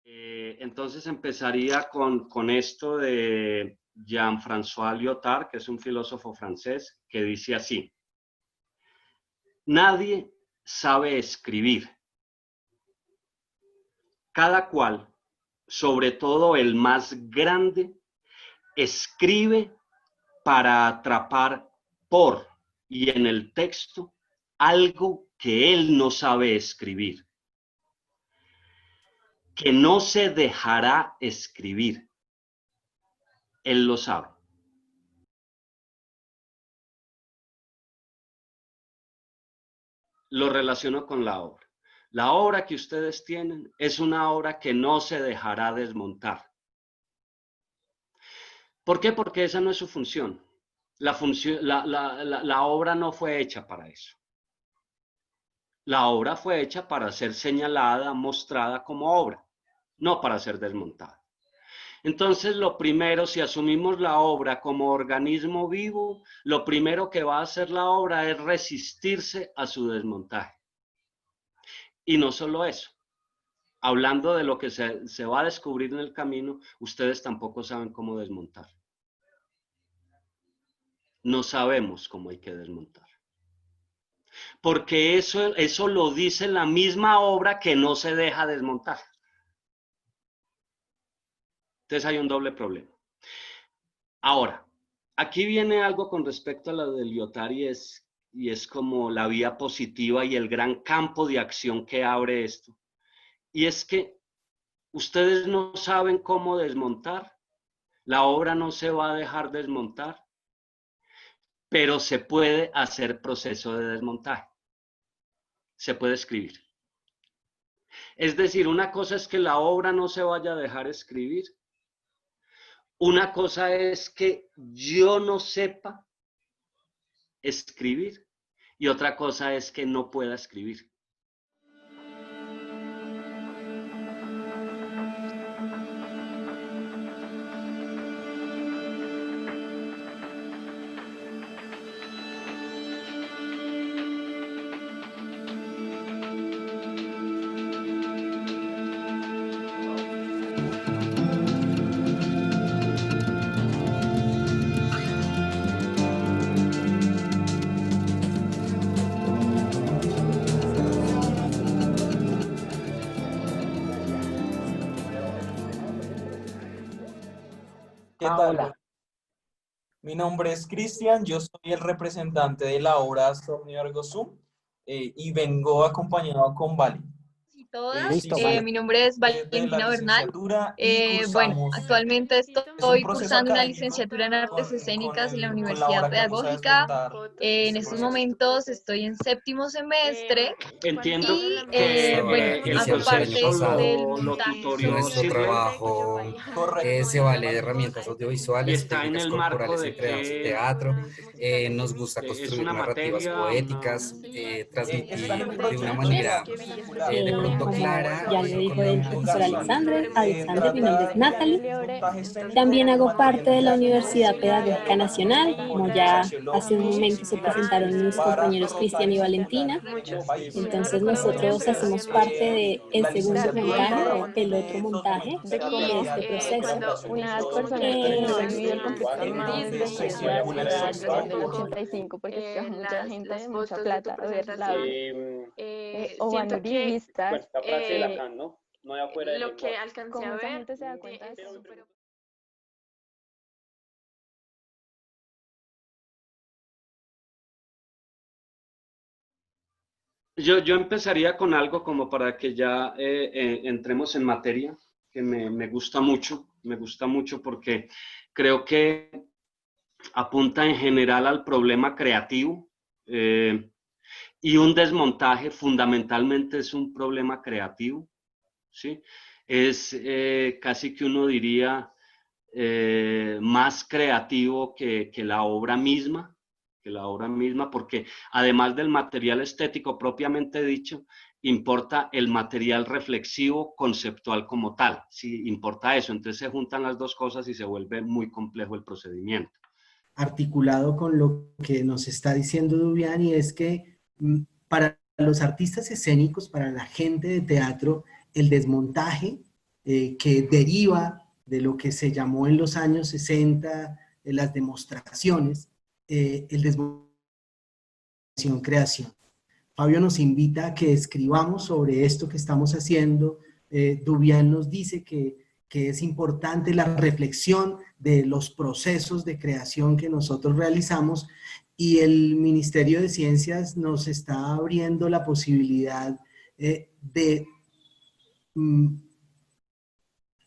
Entonces empezaría con esto de Jean-François Lyotard, que es un filósofo francés, que dice así: nadie sabe escribir. Cada cual, sobre todo el más grande, escribe para atrapar por y en el texto algo que él no sabe escribir, que no se dejará escribir. Él lo sabe. Lo relaciono con la obra. La obra que ustedes tienen es una obra que no se dejará desmontar. ¿Por qué? Porque esa no es su función. La obra no fue hecha para eso. La obra fue hecha para ser señalada, mostrada como obra, no para ser desmontada. Entonces, lo primero, si asumimos la obra como organismo vivo, lo primero que va a hacer la obra es resistirse a su desmontaje. Y no solo eso, hablando de lo que se va a descubrir en el camino, ustedes tampoco saben cómo desmontar. No sabemos cómo hay que desmontar. Porque eso lo dice la misma obra que no se deja desmontar. Entonces hay un doble problema. Ahora, aquí viene algo con respecto a la de Lyotard y es como la vía positiva y el gran campo de acción que abre esto. Y es que ustedes no saben cómo desmontar, la obra no se va a dejar desmontar, pero se puede hacer proceso de desmontaje. Se puede escribir. Es decir, una cosa es que la obra no se vaya a dejar escribir. Una cosa es que yo no sepa escribir y otra cosa es que no pueda escribir. ¿Qué tal? Bueno, mi nombre es Cristian, yo soy el representante de la obra Somnio Ergo Sum y vengo acompañado con Vali. Todas. Sí, vale. Mi nombre es De Valentina la Bernal. licenciatura y Bueno, cursamos, actualmente es un estoy proceso cursando una académico licenciatura en artes escénicas en la con la Universidad obra que vamos a Pedagógica. desmontar En este estos proceso. momentos estoy en séptimo semestre Entiendo y que bueno, el hago parte proceso del lo montaje. tutorió Nuestro Sirley trabajo Correcto. se vale de herramientas y audiovisuales, está en técnicas el marco corporales de entre danza y que teatro. Nos gusta es construir una narrativas materia, poéticas, Está en transmitir un de una proyecto manera circular. de pronto Como clara ya lo y dijo con el un profesor Alexander, mi nombre es Trata Natalie. montaje escénico También con hago parte de la materiales Universidad de Pedagógica Nacional, como ya hace un momento se presentaron mis para compañeros rotar Cristian y y circular Valentina. en el país. Entonces nosotros hacemos parte de el La segundo montaje o licenciatura el otro tiene dos montaje momentos. de este proceso. Unas personas que no han vivido el contexto más donde de se que la une ciudad sexta llegó en el por 85 porque fue mucha gente, mucha plata a ver la obra. O van uribistas, la frase de Lacan, ¿no? No hay afuera del lenguaje. como esa gente se da cuenta de eso. Yo empezaría con algo como para que ya entremos en materia, que me gusta mucho porque creo que apunta en general al problema creativo y un desmontaje fundamentalmente es un problema creativo, ¿sí? Es casi que uno diría más creativo que la obra misma, porque además del material estético propiamente dicho, importa el material reflexivo conceptual como tal, sí, importa eso, entonces se juntan las dos cosas y se vuelve muy complejo el procedimiento. Articulado con lo que nos está diciendo Dubián, y es que para los artistas escénicos, para la gente de teatro, el desmontaje que deriva de lo que se llamó en los años 60 las demostraciones, el desmontaje-creación. Fabio nos invita a que escribamos sobre esto que estamos haciendo. Duvian nos dice que es importante la reflexión de los procesos de creación que nosotros realizamos, y el Ministerio de Ciencias nos está abriendo la posibilidad de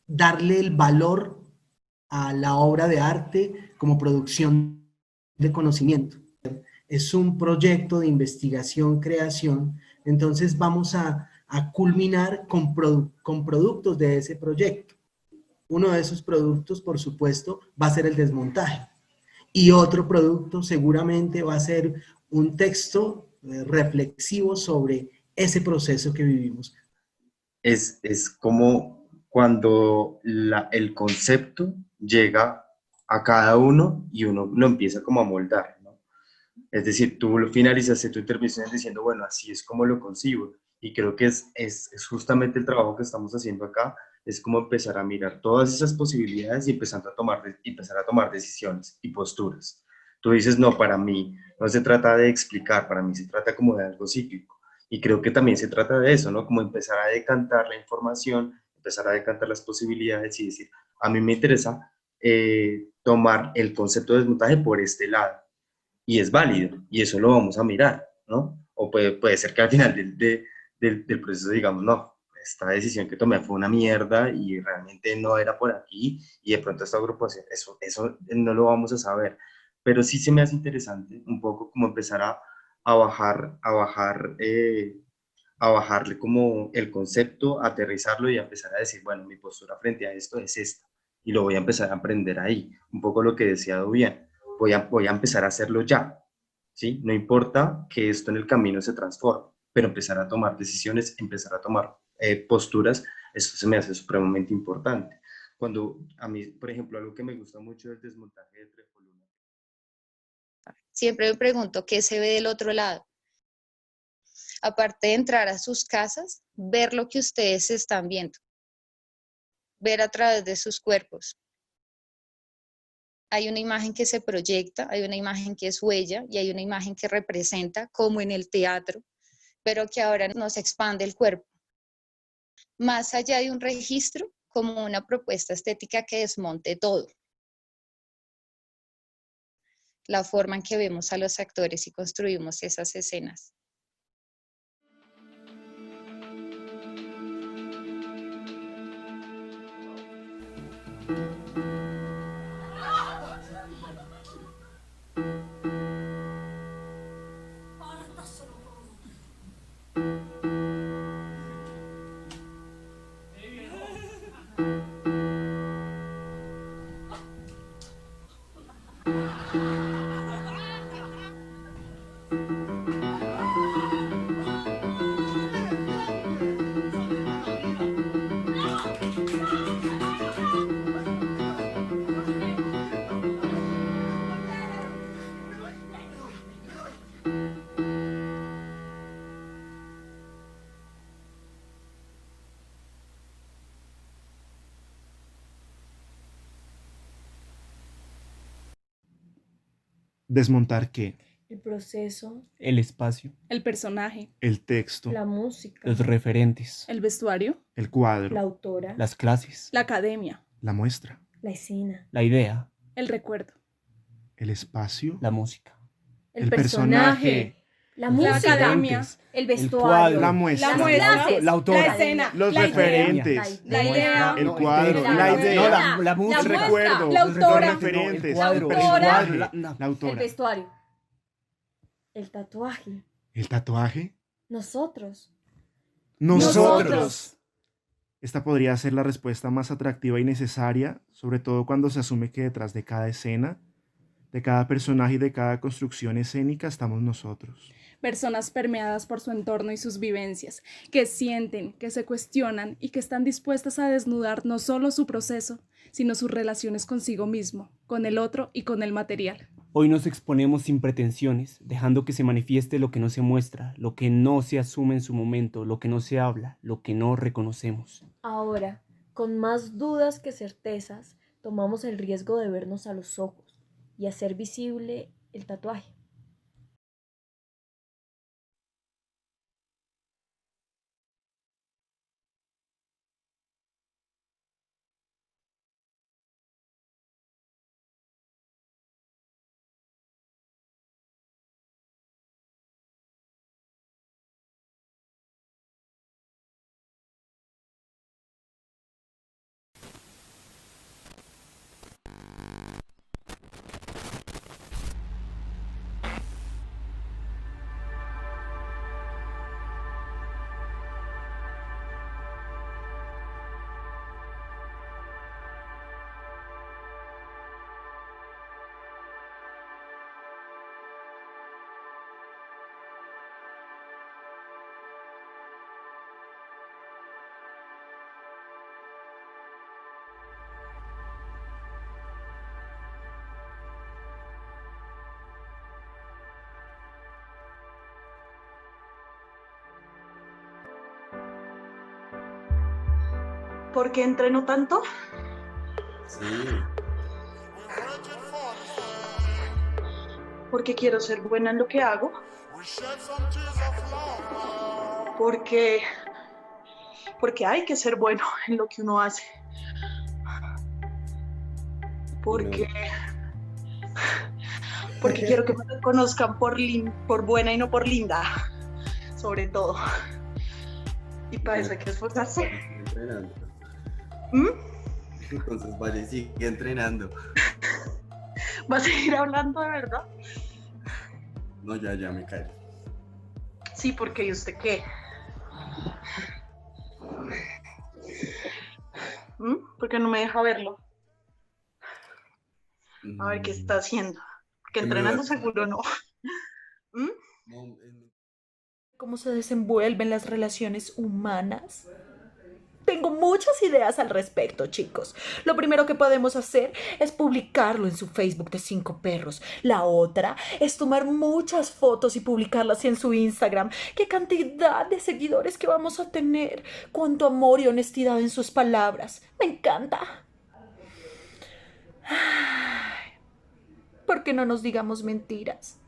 darle el valor a la obra de arte como producción de conocimiento. Es un proyecto de investigación-creación, entonces vamos a culminar con productos de ese proyecto. Uno de esos productos, por supuesto, va a ser el desmontaje. Y otro producto seguramente va a ser un texto reflexivo sobre ese proceso que vivimos. Es como cuando el concepto llega a cada uno y uno lo empieza como a moldar, ¿no? Es decir, tú finalizaste tu intervención diciendo, bueno, así es como lo concibo. Y creo que es justamente el trabajo que estamos haciendo acá, es como empezar a mirar todas esas posibilidades y empezar a tomar decisiones y posturas. Tú dices, no, para mí no se trata de explicar, para mí se trata como de algo cíclico. Y creo que también se trata de eso, ¿no? Como empezar a decantar la información, empezar a decantar las posibilidades y decir, a mí me interesa tomar el concepto de desmontaje por este lado. Y es válido, y eso lo vamos a mirar, ¿no? O puede ser que al final del proceso digamos, no, esta decisión que tomé fue una mierda y realmente no era por aquí, y de pronto esta agrupación, eso no lo vamos a saber. Pero sí se me hace interesante un poco como empezar a bajarle como el concepto, aterrizarlo y a empezar a decir, bueno, mi postura frente a esto es esta, y lo voy a empezar a aprender ahí. Un poco lo que decía Duvian, voy a empezar a hacerlo ya, ¿sí? No importa que esto en el camino se transforme, pero empezar a tomar decisiones, empezar a tomar posturas, esto se me hace supremamente importante. Cuando a mí, por ejemplo, algo que me gusta mucho es el desmontaje de tres columnas. Siempre me pregunto qué se ve del otro lado. Aparte de entrar a sus casas, ver lo que ustedes están viendo, ver a través de sus cuerpos. Hay una imagen que se proyecta, hay una imagen que es huella y hay una imagen que representa, como en el teatro, pero que ahora nos expande el cuerpo. Más allá de un registro, como una propuesta estética que desmonte todo. La forma en que vemos a los actores y construimos esas escenas. ¿Desmontar qué? El proceso, el espacio, el personaje, el texto, la música, los referentes, el vestuario, el cuadro, la autora, las clases, la academia, la muestra, la escena, la idea, el recuerdo, el espacio, la música, el personaje, la música, la academia, el vestuario, la muestra, la autora, la escena, los la referentes, la idea, el cuadro, la idea, la música, el recuerdo, la autora, los referentes, el cuadro, el personaje, la el autora, vestuario, el tatuaje, el tatuaje, nosotros. Esta podría ser la respuesta más atractiva y necesaria, sobre todo cuando se asume que detrás de cada escena, de cada personaje y de cada construcción escénica estamos nosotros. Personas permeadas por su entorno y sus vivencias, que sienten, que se cuestionan y que están dispuestas a desnudar no solo su proceso, sino sus relaciones consigo mismo, con el otro y con el material. Hoy nos exponemos sin pretensiones, dejando que se manifieste lo que no se muestra, lo que no se asume en su momento, lo que no se habla, lo que no reconocemos. Ahora, Con más dudas que certezas, tomamos el riesgo de vernos a los ojos y hacer visible el tatuaje. ¿Por qué entreno tanto? Sí. Porque quiero ser buena en lo que hago. Porque hay que ser bueno en lo que uno hace. Porque quiero que me reconozcan por buena y no por linda, sobre todo. Y para eso hay que esforzarse. Entrenando. ¿Mm? Entonces, vale, sigue entrenando. ¿Va a seguir hablando de verdad? No, ya me cae. Sí, porque ¿y usted qué? ¿Por qué no me deja verlo? A ver qué está haciendo. Porque entrenando seguro no. ¿Cómo se desenvuelven las relaciones humanas? Tengo muchas ideas al respecto, chicos. Lo primero que podemos hacer es publicarlo en su Facebook de 5 perros. La otra es tomar muchas fotos y publicarlas en su Instagram. ¡Qué cantidad de seguidores que vamos a tener! ¡Cuánto amor y honestidad en sus palabras! ¡Me encanta! ¿Por qué no nos digamos mentiras?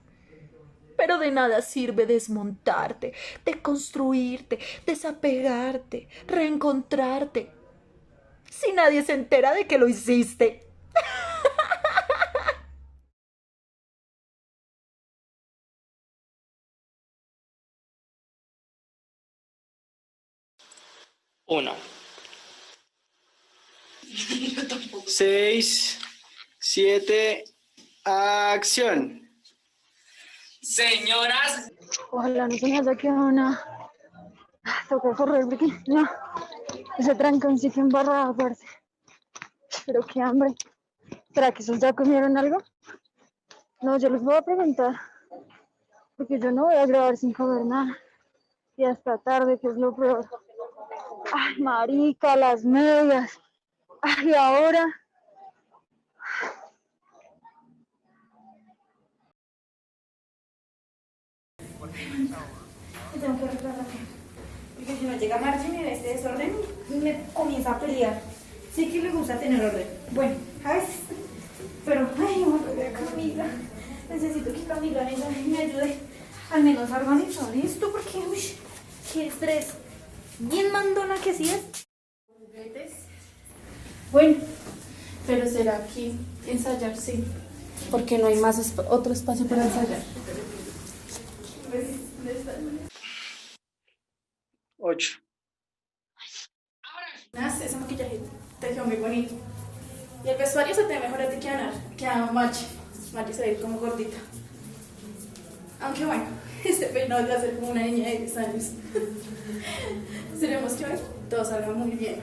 Pero de nada sirve desmontarte, deconstruirte, desapegarte, reencontrarte, si nadie se entera de que lo hiciste. Uno. 6, 7, acción. Señoras. Ojalá no se me haya quedado una. Toca correr porque no. Ese trancón sí que embarrado, parce. Pero qué hambre. ¿Será que esos ya comieron algo? No, yo les voy a preguntar. Porque yo no voy a grabar sin comer nada. Y hasta tarde, que es lo peor. Ay, marica, las medias. Ay, ahora. Me tengo que arreglar acá. Porque si no llega Marcia y me ve este desorden, me comienza a pelear. Sí que le gusta tener orden. Bueno, a veces. Pero, ay, no me a Camila. Necesito que Camila venga y me ayude al menos a organizar esto, porque, uy, qué estrés. Bien mandona que sí es. Juguetes. Bueno, pero será aquí ensayar, sí. Porque no hay más otro espacio para ensayar. 8. Ese maquillaje te quedó muy bonito. Y el vestuario se te ve mejor a ti que a Ana, que a Machi. Machi se ve como gordita. Aunque bueno, este peinado va a ser como una niña de 10 años. Esperemos que hoy todo salga muy bien.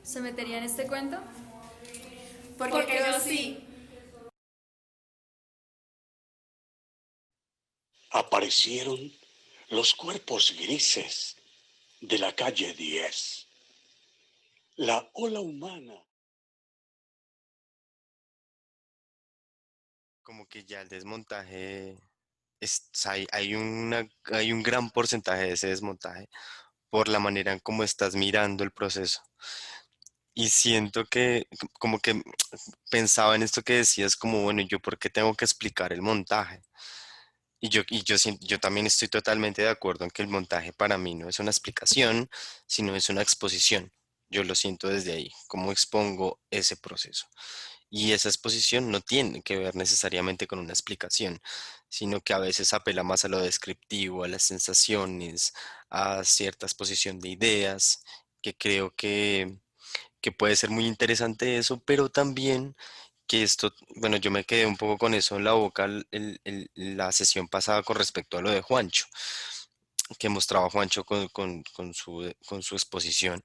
¿Se metería en este cuento? Porque yo sí. Aparecieron los cuerpos grises de la calle 10. La ola humana. Como que ya el desmontaje hay un gran porcentaje de ese desmontaje por la manera en cómo estás mirando el proceso. Y siento que como que pensaba en esto que decías, como, bueno, ¿yo por qué tengo que explicar el montaje? Yo también estoy totalmente de acuerdo en que el montaje para mí no es una explicación, sino es una exposición. Yo lo siento desde ahí, cómo expongo ese proceso. Y esa exposición no tiene que ver necesariamente con una explicación, sino que a veces apela más a lo descriptivo, a las sensaciones, a cierta exposición de ideas, que creo que puede ser muy interesante eso, pero también que esto, bueno, yo me quedé un poco con eso en la boca la sesión pasada con respecto a lo de Juancho, que mostraba Juancho con su exposición,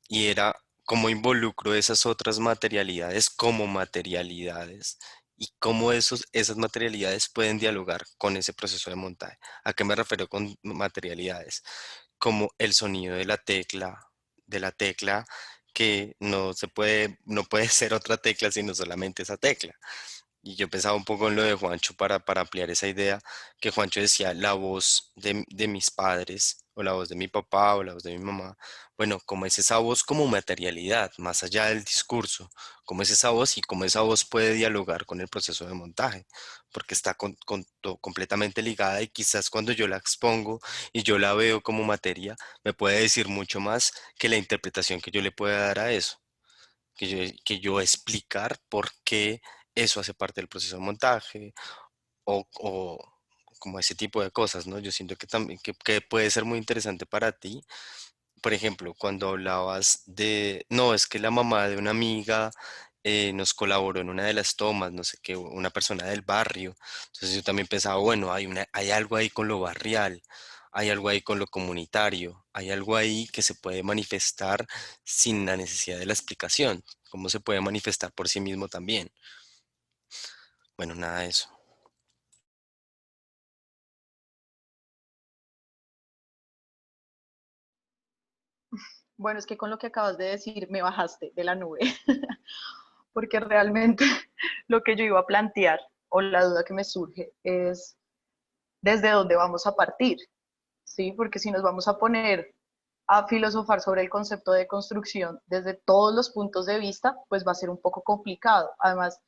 y era cómo involucro esas otras materialidades como materialidades y cómo esas materialidades pueden dialogar con ese proceso de montaje. ¿A qué me refiero con materialidades? Como el sonido de la tecla que no puede ser otra tecla sino solamente esa tecla. Y yo pensaba un poco en lo de Juancho para ampliar esa idea, que Juancho decía la voz de mis padres, o la voz de mi papá, o la voz de mi mamá. Bueno, como es esa voz como materialidad, más allá del discurso, como es esa voz y cómo esa voz puede dialogar con el proceso de montaje, porque está completamente ligada y quizás cuando yo la expongo y yo la veo como materia, me puede decir mucho más que la interpretación que yo le pueda dar a eso, que yo explicar por qué eso hace parte del proceso de montaje o como ese tipo de cosas, ¿no? Yo siento que también que puede ser muy interesante para ti. Por ejemplo, cuando hablabas de, no, es que la mamá de una amiga nos colaboró en una de las tomas, no sé qué, una persona del barrio. Entonces yo también pensaba, bueno, hay algo ahí con lo barrial, hay algo ahí con lo comunitario, hay algo ahí que se puede manifestar sin la necesidad de la explicación, cómo se puede manifestar por sí mismo también. Bueno, nada de eso. Bueno, es que con lo que acabas de decir me bajaste de la nube, porque realmente lo que yo iba a plantear o la duda que me surge es desde dónde vamos a partir, ¿sí? Porque si nos vamos a poner a filosofar sobre el concepto de construcción desde todos los puntos de vista, pues va a ser un poco complicado. Además,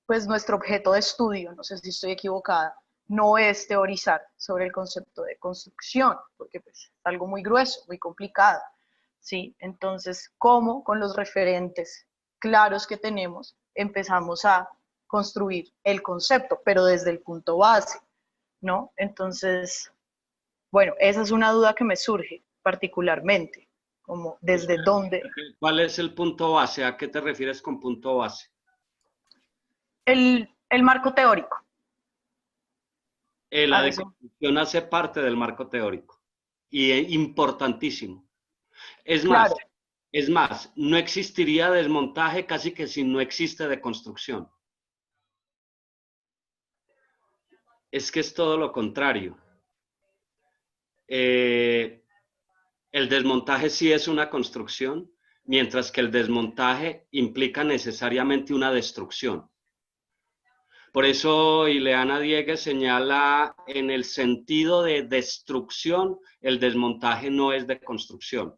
pues nuestro objeto de estudio, no sé si estoy equivocada, no es teorizar sobre el concepto de construcción, porque pues, es algo muy grueso, muy complicado, ¿sí? Entonces, ¿cómo con los referentes claros que tenemos empezamos a construir el concepto, pero desde el punto base, ¿no? Entonces, bueno, esa es una duda que me surge particularmente, como desde dónde. ¿Cuál es el punto base? ¿A qué te refieres con punto base? El marco teórico. La deconstrucción hace parte del marco teórico y es importantísimo. Claro. Es más, no existiría desmontaje casi que si no existe deconstrucción. Es que es todo lo contrario. El desmontaje sí es una construcción, mientras que el desmontaje implica necesariamente una destrucción. Por eso Ileana Diegues señala en el sentido de destrucción, el desmontaje no es de construcción.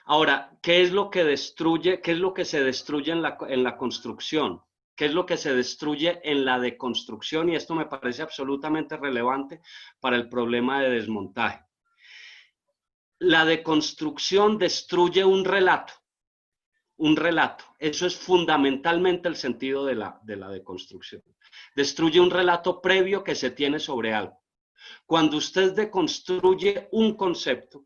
Ahora, ¿qué es lo que destruye? ¿Qué es lo que se destruye en la construcción? ¿Qué es lo que se destruye en la deconstrucción? Y esto me parece absolutamente relevante para el problema de desmontaje. La deconstrucción destruye un relato. Un relato. Eso es fundamentalmente el sentido de la deconstrucción. Destruye un relato previo que se tiene sobre algo. Cuando usted deconstruye un concepto,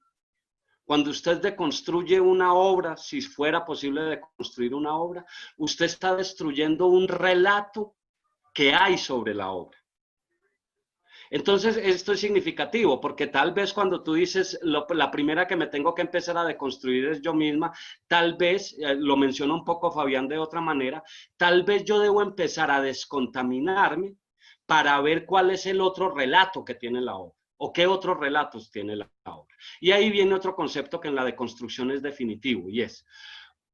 cuando usted deconstruye una obra, si fuera posible deconstruir una obra, usted está destruyendo un relato que hay sobre la obra. Entonces, esto es significativo, porque tal vez cuando tú dices, la primera que me tengo que empezar a deconstruir es yo misma, tal vez, lo menciona un poco Fabián de otra manera, tal vez yo debo empezar a descontaminarme para ver cuál es el otro relato que tiene la obra, o qué otros relatos tiene la obra. Y ahí viene otro concepto que en la deconstrucción es definitivo, y es,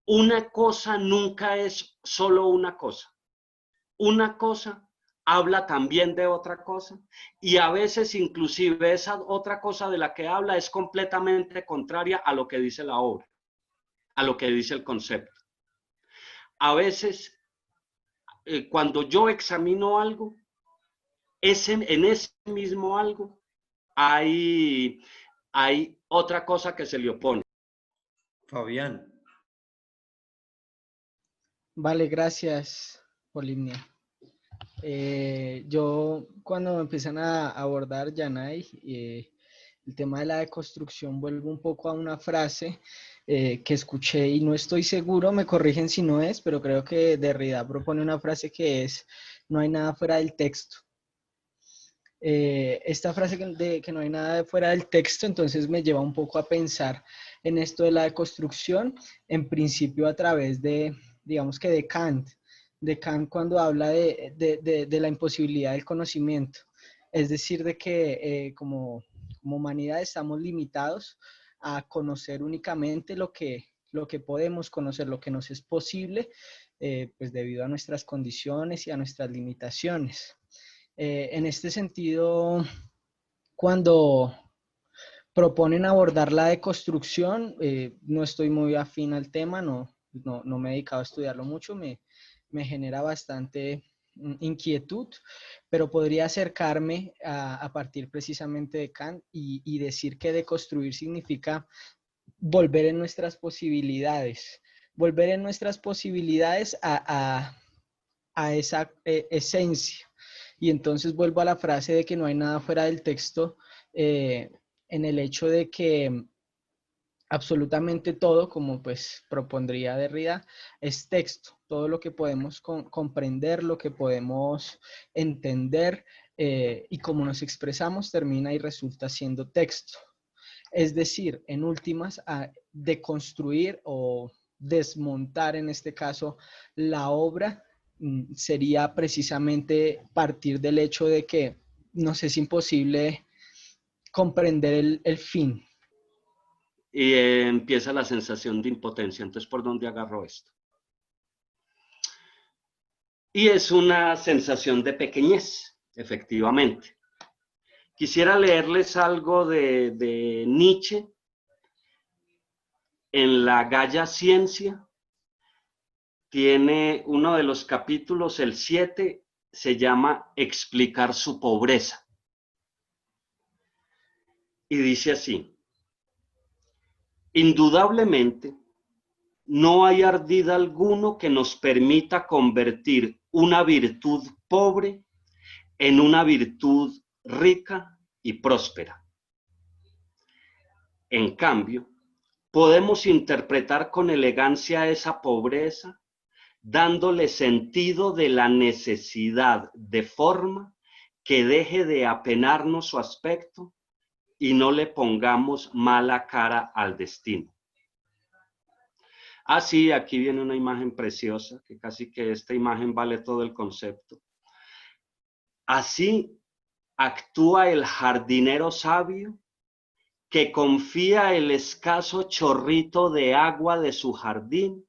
una cosa nunca es solo una cosa. Una cosa habla también de otra cosa, y a veces inclusive esa otra cosa de la que habla es completamente contraria a lo que dice la obra, a lo que dice el concepto. A veces, cuando yo examino algo, en ese mismo algo hay otra cosa que se le opone. Fabián. Vale, gracias, Polimnia. Yo cuando me empiezan a abordar Yanay, el tema de la deconstrucción, vuelvo un poco a una frase que escuché y no estoy seguro, me corrigen si no es, pero creo que Derrida propone una frase que es: no hay nada fuera del texto. Esta frase de que no hay nada fuera del texto, entonces me lleva un poco a pensar en esto de la deconstrucción, en principio a través de, digamos que de Kant cuando habla de la imposibilidad del conocimiento, es decir, de que como humanidad estamos limitados a conocer únicamente lo que podemos conocer, lo que nos es posible, pues debido a nuestras condiciones y a nuestras limitaciones. En este sentido, cuando proponen abordar la deconstrucción, no estoy muy afín al tema, no me he dedicado a estudiarlo mucho, me genera bastante inquietud, pero podría acercarme a partir precisamente de Kant y decir que deconstruir significa volver en nuestras posibilidades a esa esencia. Y entonces vuelvo a la frase de que no hay nada fuera del texto, en el hecho de que absolutamente todo, como pues propondría Derrida, es texto. Todo lo que podemos comprender, lo que podemos entender y cómo nos expresamos termina y resulta siendo texto. Es decir, en últimas, a deconstruir o desmontar en este caso la obra sería precisamente partir del hecho de que nos es imposible comprender el fin. Y empieza la sensación de impotencia. Entonces, ¿por dónde agarro esto? Y es una sensación de pequeñez, efectivamente. Quisiera leerles algo de Nietzsche en la Gaia Ciencia. Tiene uno de los capítulos, el 7, se llama Explicar su pobreza. Y dice así: indudablemente, no hay ardid alguno que nos permita convertir una virtud pobre en una virtud rica y próspera. En cambio, podemos interpretar con elegancia esa pobreza, dándole sentido de la necesidad de forma que deje de apenarnos su aspecto y no le pongamos mala cara al destino. Ah, sí, aquí viene una imagen preciosa, que casi que esta imagen vale todo el concepto. Así actúa el jardinero sabio que confía el escaso chorrito de agua de su jardín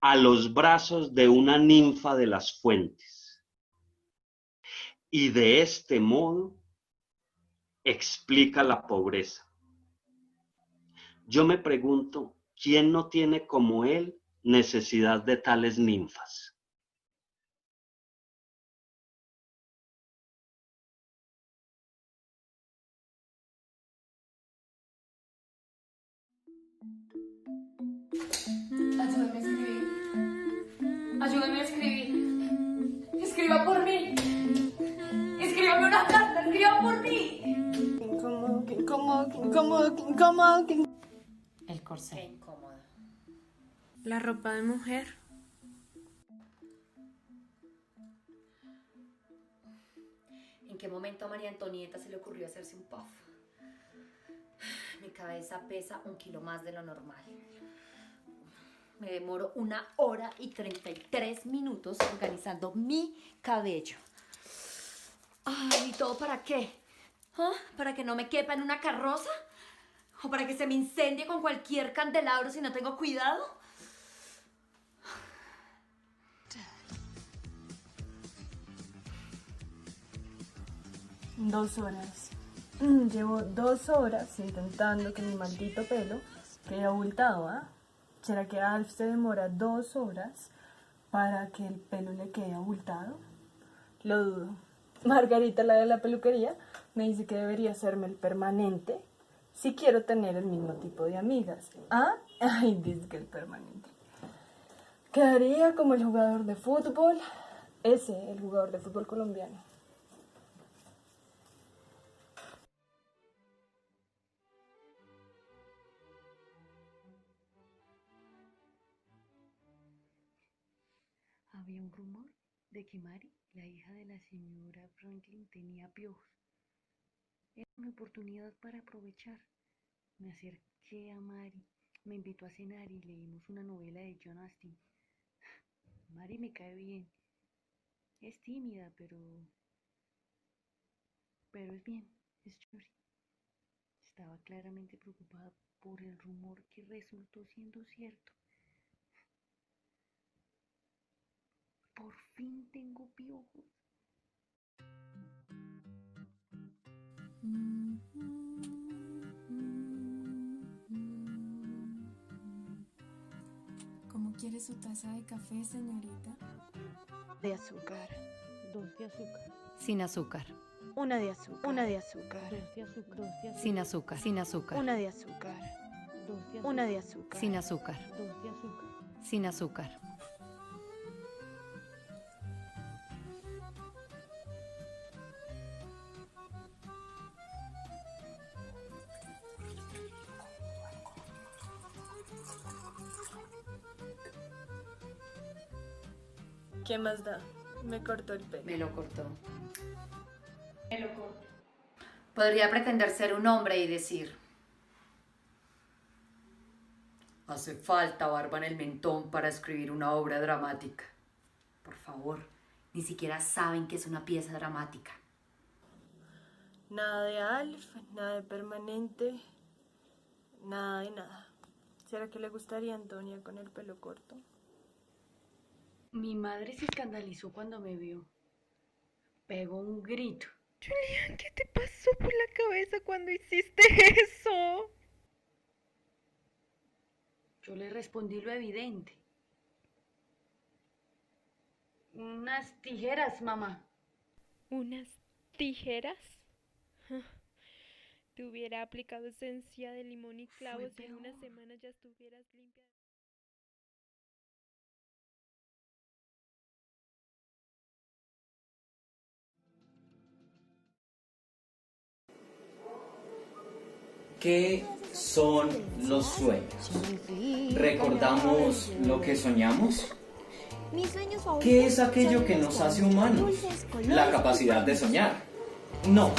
a los brazos de una ninfa de las fuentes. Y de este modo explica la pobreza. Yo me pregunto, ¿quién no tiene como él necesidad de tales ninfas? Ayúdame a escribir. Ayúdame a escribir. Escriba por mí. Escríbame una carta. Escriba por mí. Incómodo. El corsé. Qué incómodo. La ropa de mujer. ¿En qué momento a María Antonieta se le ocurrió hacerse un puff? Mi cabeza pesa 1 kilo más de lo normal. Me demoro 1 hora y 33 minutos organizando mi cabello. Ay, ¿y todo para qué? ¿Ah? ¿Para que no me quepa en una carroza? ¿O para que se me incendie con cualquier candelabro si no tengo cuidado? 2 horas. Llevo 2 horas intentando que mi maldito pelo quede abultado, ¿ah? ¿Será que Alf se demora 2 horas para que el pelo le quede abultado? Lo dudo. Margarita, la de la peluquería, me dice que debería hacerme el permanente si quiero tener el mismo tipo de amigas. ¿Ah? Ay, dice que el permanente. Quedaría como el jugador de fútbol, el jugador de fútbol colombiano. Había un rumor de que Mari, la hija de la señora Franklin, tenía piojos. Era una oportunidad para aprovechar. Me acerqué a Mari, me invitó a cenar y leímos una novela de John Austen. Mari me cae bien. Es tímida, pero es bien, es chori. Estaba claramente preocupada por el rumor que resultó siendo cierto. Por fin tengo piojos. ¿Cómo quiere su taza de café, señorita? De azúcar. 2 de azúcar. Sin azúcar. 1 de azúcar. 1 de azúcar. 2 de azúcar. 2 de azúcar. Sin azúcar. Sin azúcar. 1 de azúcar. 2 de azúcar. 1 de azúcar. Sin azúcar. 2 de azúcar. Sin azúcar. ¿Qué más da? Me cortó el pelo. Me lo cortó. Me lo corto. Podría pretender ser un hombre y decir: hace falta barba en el mentón para escribir una obra dramática. Por favor, ni siquiera saben que es una pieza dramática. Nada de Alf, nada de permanente, nada de nada. ¿Será que le gustaría a Antonia con el pelo corto? Mi madre se escandalizó cuando me vio. Pegó un grito. Julián, ¿qué te pasó por la cabeza cuando hiciste eso? Yo le respondí lo evidente. Unas tijeras, mamá. ¿Unas tijeras? Te hubiera aplicado esencia de limón y clavos y en una semana ya estuvieras limpia. ¿Qué son los sueños? ¿Recordamos lo que soñamos? ¿Qué es aquello que nos hace humanos? La capacidad de soñar. No,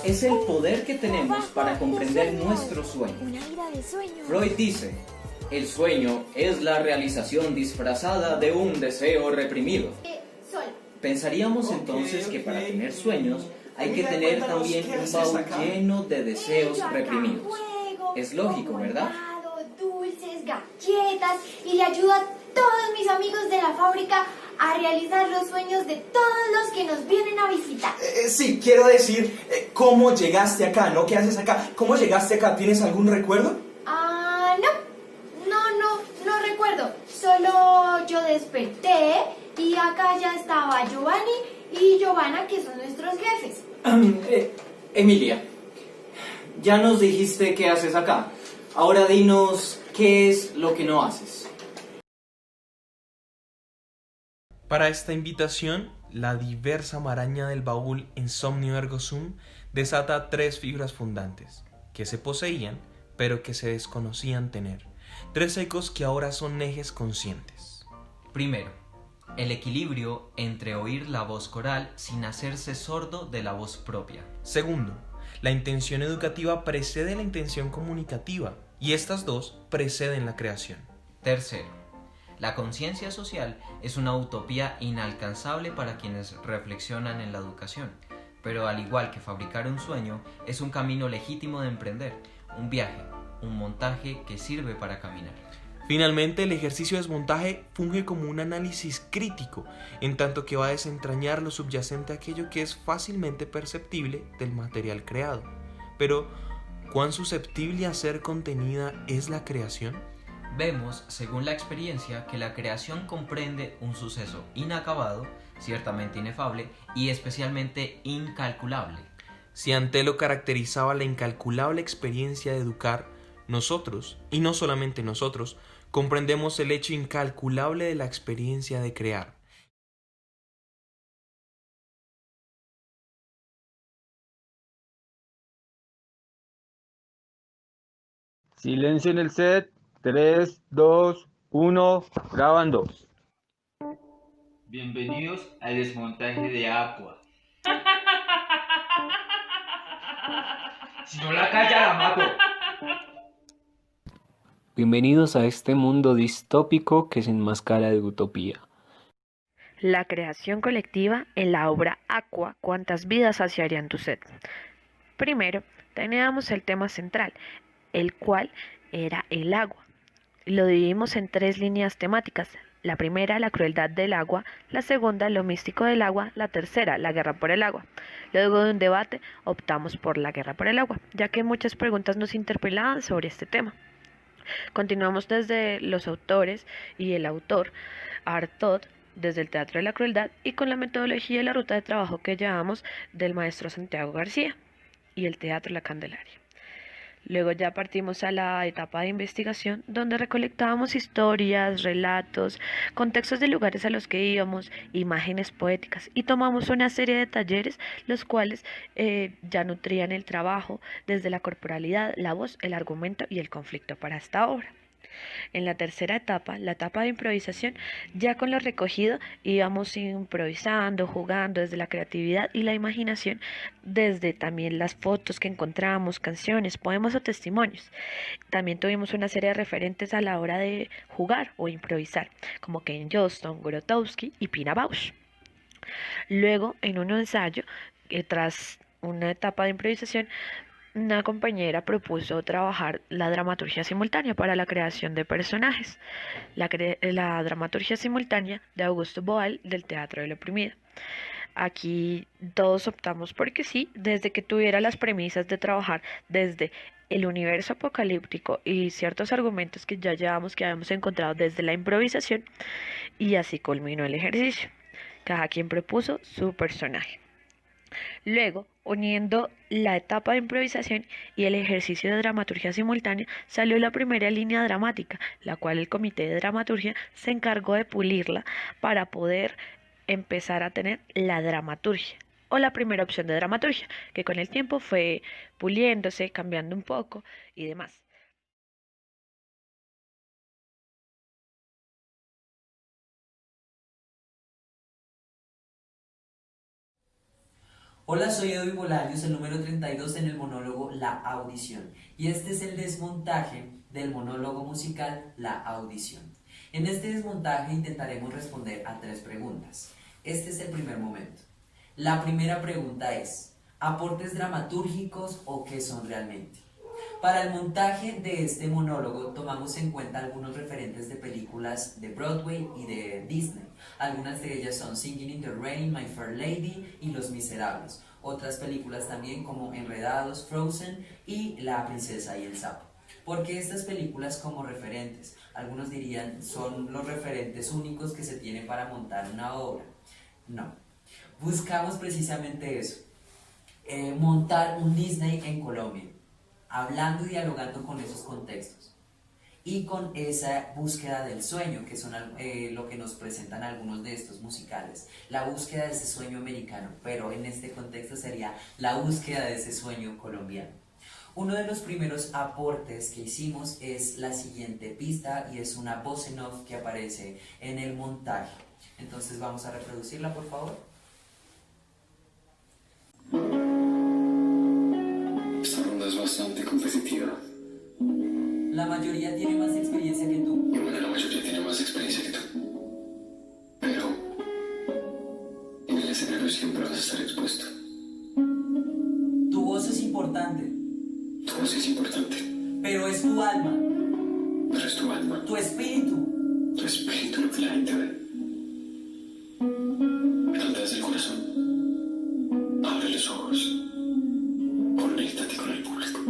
es el poder que tenemos para comprender nuestros sueños. Freud dice, el sueño es la realización disfrazada de un deseo reprimido. Pensaríamos entonces que para tener sueños hay que tener también un baúl lleno de deseos reprimidos. Es lógico, ¿verdad? Dulces, galletas y le ayudo a todos mis amigos de la fábrica a realizar los sueños de todos los que nos vienen a visitar. Sí, quiero decir, ¿cómo llegaste acá? ¿No? ¿Qué haces acá? ¿Cómo llegaste acá? ¿Tienes algún recuerdo? No recuerdo. Solo yo desperté y acá ya estaba Giovanni y Giovanna, que son nuestros jefes. Emilia, ya nos dijiste qué haces acá. Ahora dinos qué es lo que no haces. Para esta invitación, la diversa maraña del baúl Insomnio Ergo Sum desata 3 figuras fundantes, que se poseían, pero que se desconocían tener. 3 ecos que ahora son ejes conscientes. Primero, el equilibrio entre oír la voz coral sin hacerse sordo de la voz propia. Segundo, la intención educativa precede la intención comunicativa, y estas dos preceden la creación. Tercero, la conciencia social es una utopía inalcanzable para quienes reflexionan en la educación, pero al igual que fabricar un sueño, es un camino legítimo de emprender, un viaje, un montaje que sirve para caminar. Finalmente, el ejercicio de desmontaje funge como un análisis crítico, en tanto que va a desentrañar lo subyacente a aquello que es fácilmente perceptible del material creado. Pero, ¿cuán susceptible a ser contenida es la creación? Vemos, según la experiencia, que la creación comprende un suceso inacabado, ciertamente inefable y especialmente incalculable. Si Antelo caracterizaba la incalculable experiencia de educar, nosotros, y no solamente nosotros, comprendemos el hecho incalculable de la experiencia de crear. Silencio en el set. 3, 2, 1, grabando. Bienvenidos al desmontaje de Aqua. Si no la calla, la mato. Bienvenidos a este mundo distópico que se enmascara de utopía. La creación colectiva en la obra Aqua, ¿cuántas vidas saciarían tu sed? Primero, teníamos el tema central, el cual era el agua. Lo dividimos en 3 líneas temáticas. La primera, la crueldad del agua. La segunda, lo místico del agua. La tercera, la guerra por el agua. Luego de un debate, optamos por la guerra por el agua, ya que muchas preguntas nos interpelaban sobre este tema. Continuamos desde los autores y el autor, Artaud, desde el Teatro de la Crueldad y con la metodología y la ruta de trabajo que llevamos del maestro Santiago García y el Teatro La Candelaria. Luego ya partimos a la etapa de investigación, donde recolectábamos historias, relatos, contextos de lugares a los que íbamos, imágenes poéticas, y tomamos una serie de talleres, los cuales ya nutrían el trabajo desde la corporalidad, la voz, el argumento y el conflicto para esta obra. En la tercera etapa, la etapa de improvisación, ya con lo recogido íbamos improvisando, jugando desde la creatividad y la imaginación, desde también las fotos que encontramos, canciones, poemas o testimonios. También tuvimos una serie de referentes a la hora de jugar o improvisar, como Ken Johnston, Grotowski y Pina Bausch. Luego, en un ensayo, tras una etapa de improvisación, una compañera propuso trabajar la dramaturgia simultánea para la creación de personajes, la dramaturgia simultánea de Augusto Boal del Teatro del Oprimido. Aquí todos optamos porque sí, desde que tuviera las premisas de trabajar desde el universo apocalíptico y ciertos argumentos que ya llevamos, que habíamos encontrado desde la improvisación, y así culminó el ejercicio. Cada quien propuso su personaje. Luego, uniendo la etapa de improvisación y el ejercicio de dramaturgia simultánea, salió la primera línea dramática, la cual el comité de dramaturgia se encargó de pulirla para poder empezar a tener la dramaturgia, o la primera opción de dramaturgia, que con el tiempo fue puliéndose, cambiando un poco y demás. Hola, soy Edoy Bolaños, el número 32 en el monólogo La Audición, y este es el desmontaje del monólogo musical La Audición. En este desmontaje intentaremos responder a 3 preguntas. Este es el primer momento. La primera pregunta es, ¿aportes dramatúrgicos o qué son realmente? Para el montaje de este monólogo tomamos en cuenta algunos referentes de películas de Broadway y de Disney. Algunas de ellas son Singing in the Rain, My Fair Lady y Los Miserables. Otras películas también como Enredados, Frozen y La Princesa y el Sapo. ¿Por qué estas películas como referentes? Algunos dirían son los referentes únicos que se tienen para montar una obra. No, buscamos precisamente eso, montar un Disney en Colombia, hablando y dialogando con esos contextos y con esa búsqueda del sueño, que son lo que nos presentan algunos de estos musicales, la búsqueda de ese sueño americano, pero en este contexto sería la búsqueda de ese sueño colombiano. Uno de los primeros aportes que hicimos es la siguiente pista y es una voz en off que aparece en el montaje. Entonces vamos a reproducirla, por favor. Esta ronda es bastante competitiva. La mayoría tiene más experiencia que tú. Y bueno, la mayoría tiene más experiencia que tú. Pero en el escenario siempre vas a estar expuesto. Tu voz es importante. Tu voz es importante. Pero es tu alma. Pero es tu alma. Tu espíritu. Tu espíritu lo que la gente ve. Canta desde el corazón. Abre los ojos. Conéctate con el público.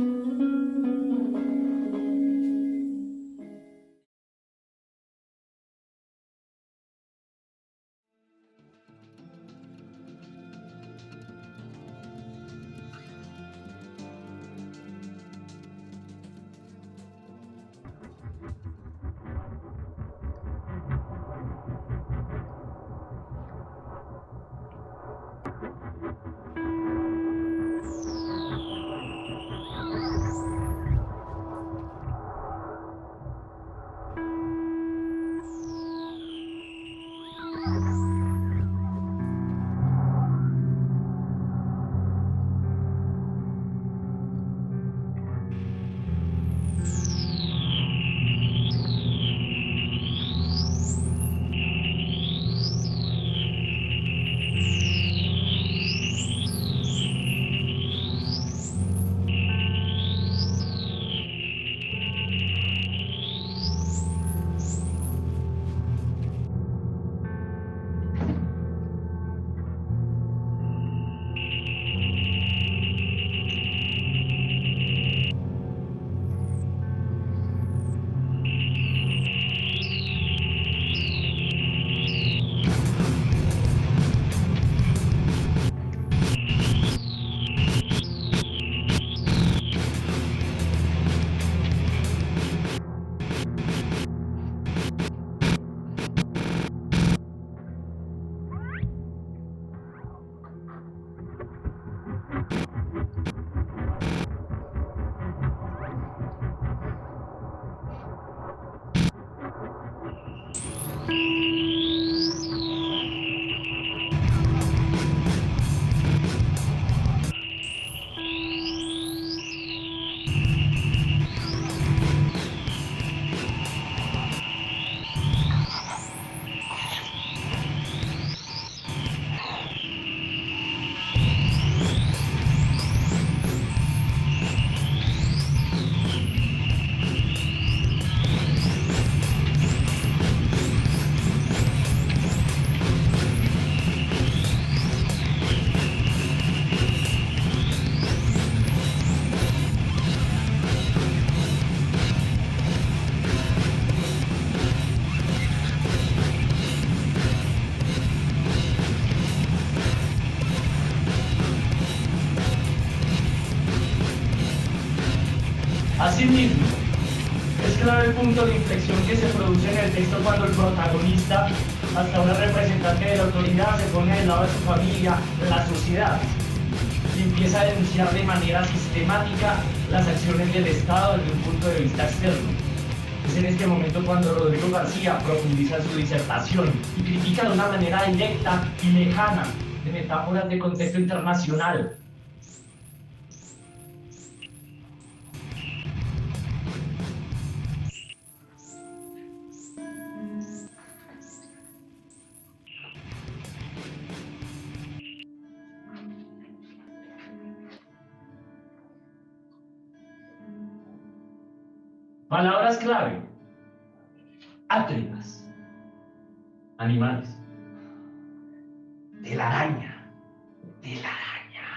Asimismo, es claro el punto de inflexión que se produce en el texto cuando el protagonista, hasta una representante de la autoridad, se pone del lado de su familia, la sociedad, y empieza a denunciar de manera sistemática las acciones del Estado desde un punto de vista externo. Es en este momento cuando Rodrigo García profundiza su disertación y critica de una manera directa y lejana de metáforas de contexto internacional. Palabras clave: Atreides, animales, telaraña, telaraña,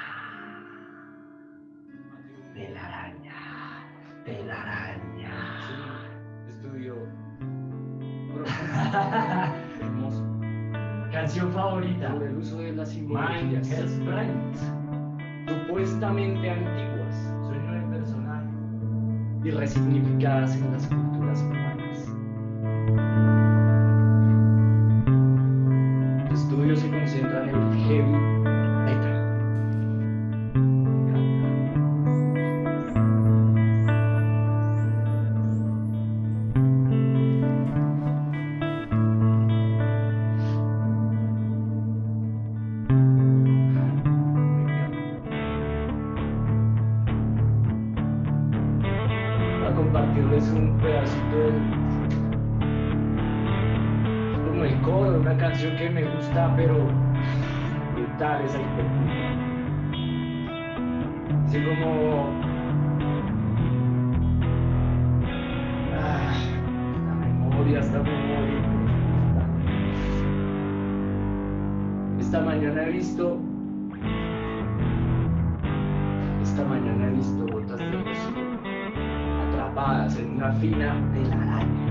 telaraña, telaraña. Estudio. Hermoso. Canción favorita. Sobre el uso de las Mind simbologías Has Brains. supuestamente antiguas Sueño del personaje. Y resignificadas en las culturas humanas. Tu estudio se concentra en el heavy metal. A compartirles un pedacito del como el coro de una canción que me gusta, pero brutal esa hiperculpa. Así como mañana he visto gotas de rocío atrapadas en una fina telaraña,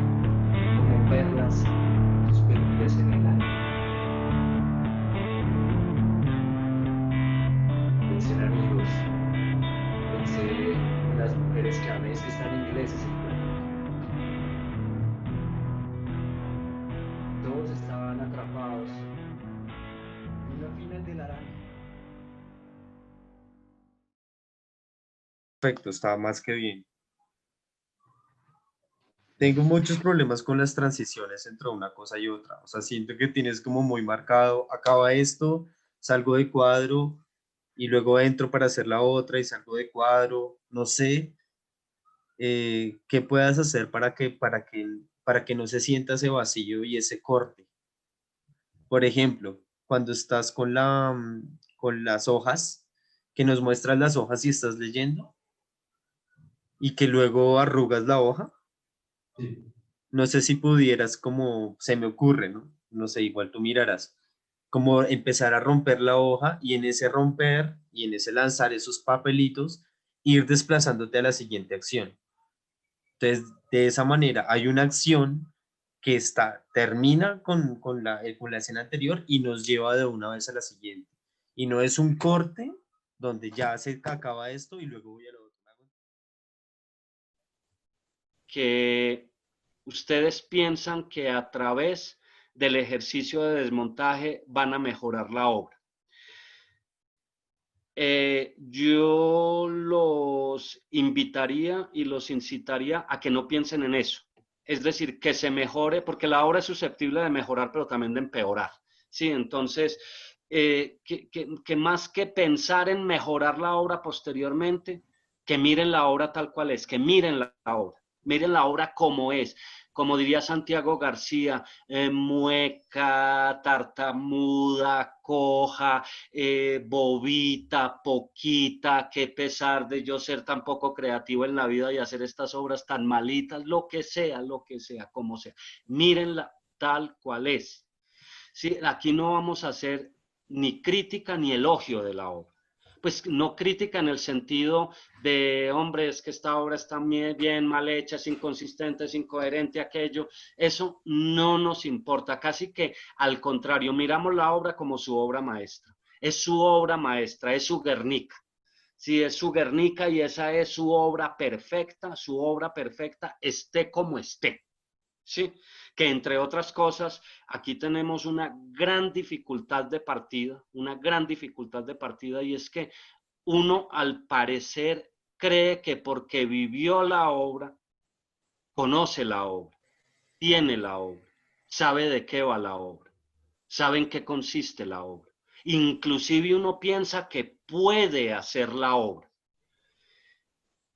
como perlas suspendidas en el aire. Pensé en amigos, pensé en las mujeres que amé, que están ingleses en Puerto. Todos estaban atrapados en una fina telaraña. Perfecto, estaba más que bien. Tengo muchos problemas con las transiciones entre una cosa y otra. O sea, siento que tienes como muy marcado, acaba esto, salgo de cuadro y luego entro para hacer la otra y salgo de cuadro. No sé qué puedas hacer para que no se sienta ese vacío y ese corte. Por ejemplo, cuando estás con con las hojas, que nos muestras las hojas y estás leyendo y que luego arrugas la hoja. Sí. No sé si pudieras, como se me ocurre, ¿no? No sé, igual tú mirarás, como empezar a romper la hoja y en ese romper y en ese lanzar esos papelitos, ir desplazándote a la siguiente acción. Entonces, de esa manera hay una acción que termina con la escena anterior y nos lleva de una vez a la siguiente. Y no es un corte donde ya se acaba esto y luego voy a lo otro. Que ustedes piensan que a través del ejercicio de desmontaje van a mejorar la obra. Yo los invitaría y los incitaría a que no piensen en eso. Es decir, que se mejore, porque la obra es susceptible de mejorar, pero también de empeorar. ¿Sí? Entonces, que más que pensar en mejorar la obra posteriormente, que miren la obra tal cual es, que miren la obra. Miren la obra como es, como diría Santiago García, mueca, tartamuda, coja, bobita, poquita, qué pesar de yo ser tan poco creativo en la vida y hacer estas obras tan malitas, lo que sea, como sea. Mírenla tal cual es. ¿Sí? Aquí no vamos a hacer ni crítica ni elogio de la obra. Pues no crítica en el sentido de, hombre, es que esta obra está bien mal hecha, es inconsistente, es incoherente, aquello. Eso no nos importa, casi que al contrario, miramos la obra como su obra maestra. Es su obra maestra, es su Guernica. Sí, es su Guernica y esa es su obra perfecta, esté como esté. Sí, que entre otras cosas, aquí tenemos una gran dificultad de partida, y es que uno al parecer cree que porque vivió la obra, conoce la obra, tiene la obra, sabe de qué va la obra, sabe en qué consiste la obra. Inclusive uno piensa que puede hacer la obra.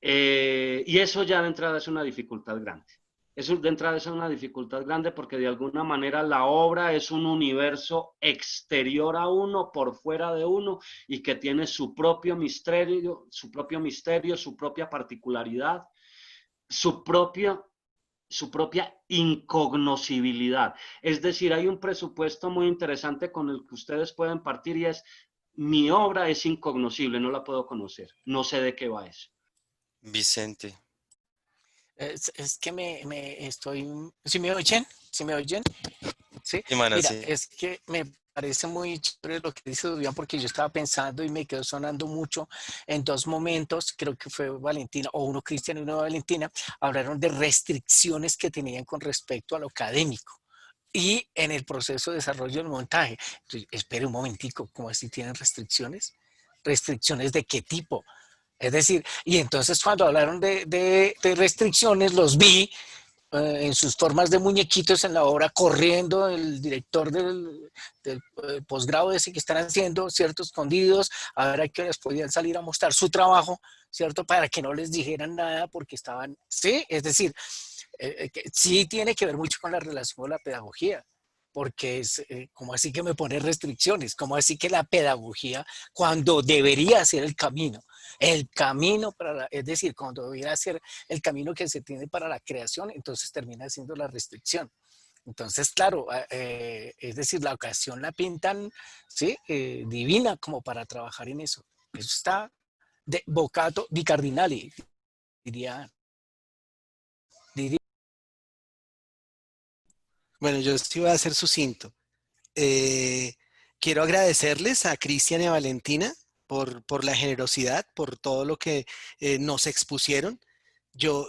Y eso ya de entrada es una dificultad grande. Eso de entrada es una dificultad grande porque de alguna manera la obra es un universo exterior a uno, por fuera de uno, y que tiene su propio misterio, su propia particularidad, su propia incognoscibilidad. Es decir, hay un presupuesto muy interesante con el que ustedes pueden partir y es: mi obra es incognoscible, no la puedo conocer, no sé de qué va eso. Vicente. Es que me estoy... ¿Sí me oyen? ¿Sí me oyen? ¿Sí? Mira, sí. Es que me parece muy chévere lo que dice Dubián, porque yo estaba pensando y me quedó sonando mucho en dos momentos, creo que fue Valentina, o uno Cristian y uno Valentina, hablaron de restricciones que tenían con respecto a lo académico. Y en el proceso de desarrollo del montaje. Entonces, espere un momentico, ¿cómo así tienen restricciones? ¿Restricciones de qué tipo? Es decir, y entonces cuando hablaron de restricciones, los vi en sus formas de muñequitos en la obra, corriendo el director del posgrado ese que están haciendo, ¿cierto? Escondidos, a ver a qué horas podían salir a mostrar su trabajo, ¿cierto? Para que no les dijeran nada porque estaban, ¿sí? Es decir, sí tiene que ver mucho con la relación con la pedagogía. Porque es como así que me pone restricciones, como así que la pedagogía, cuando debería ser el camino para es decir, cuando debería ser el camino que se tiene para la creación, entonces termina siendo la restricción. Entonces, claro, es decir, la ocasión la pintan, ¿sí? Divina como para trabajar en eso. Eso está de vocato di cardinali, diría. Bueno, yo sí voy a ser sucinto. Eh, Quiero agradecerles a Cristian y a Valentina por la generosidad, por todo lo que nos expusieron. Yo